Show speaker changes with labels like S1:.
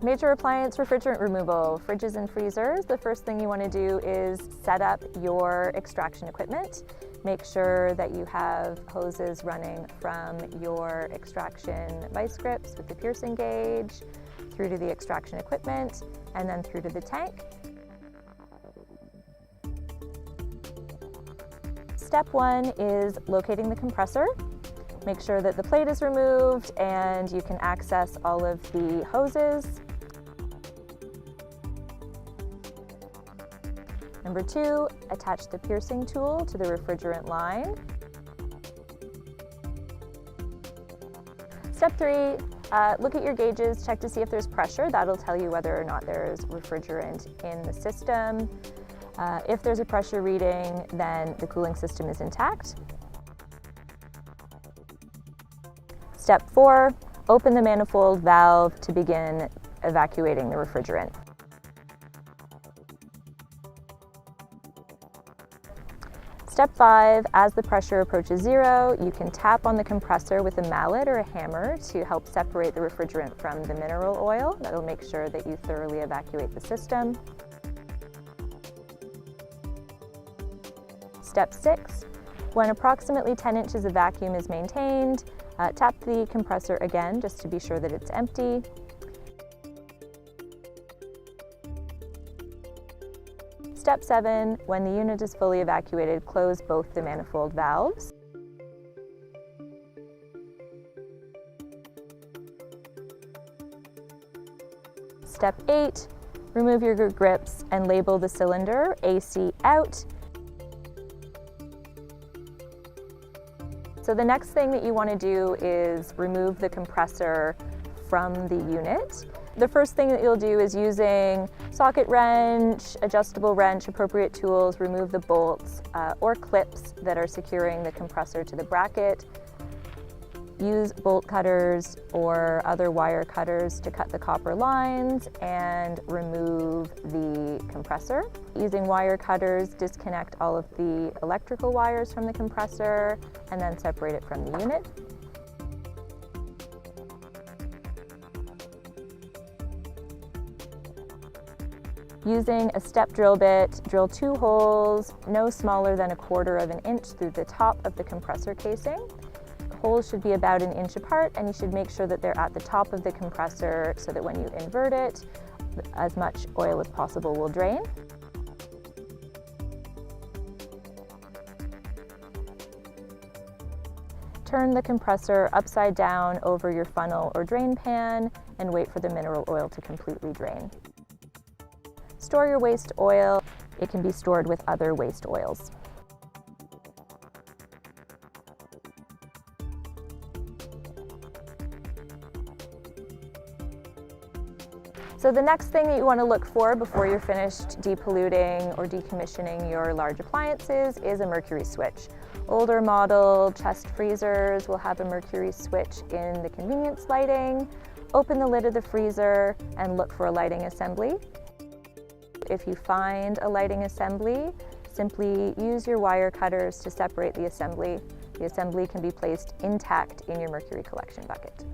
S1: Major appliance refrigerant removal, fridges and freezers. The first thing you want to do is set up your extraction equipment. Make sure that you have hoses running from your extraction vice grips with the piercing gauge through to the extraction equipment and then through to the tank. Step one is locating the compressor. Make sure that the plate is removed and you can access all of the hoses. Number two, attach the piercing tool to the refrigerant line. Step three, look at your gauges, check to see if there's pressure. That'll tell you whether or not there's refrigerant in the system. If there's a pressure reading, then the cooling system is intact. Step four, open the manifold valve to begin evacuating the refrigerant. Step five, as the pressure approaches zero, you can tap on the compressor with a mallet or a hammer to help separate the refrigerant from the mineral oil. That'll make sure that you thoroughly evacuate the system. Step six, when approximately 10 inches of vacuum is maintained, tap the compressor again just to be sure that it's empty. Step seven, when the unit is fully evacuated, close both the manifold valves. Step eight, remove your grips and label the cylinder AC out. So the next thing that you want to do is remove the compressor from the unit. The first thing that you'll do is using socket wrench, adjustable wrench, appropriate tools, remove the bolts or clips that are securing the compressor to the bracket. Use bolt cutters or other wire cutters to cut the copper lines and remove the compressor. Using wire cutters, disconnect all of the electrical wires from the compressor and then separate it from the unit. Using a step drill bit, drill 2 holes no smaller than 1/4 of an inch through the top of the compressor casing. The holes should be about 1 inch apart and you should make sure that they're at the top of the compressor so that when you invert it, as much oil as possible will drain. Turn the compressor upside down over your funnel or drain pan and wait for the mineral oil to completely drain. Store your waste oil. It can be stored with other waste oils. So the next thing that you want to look for before you're finished depolluting or decommissioning your large appliances is a mercury switch. Older model chest freezers will have a mercury switch in the convenience lighting. Open the lid of the freezer and look for a lighting assembly. If you find a lighting assembly, simply use your wire cutters to separate the assembly. The assembly can be placed intact in your mercury collection bucket.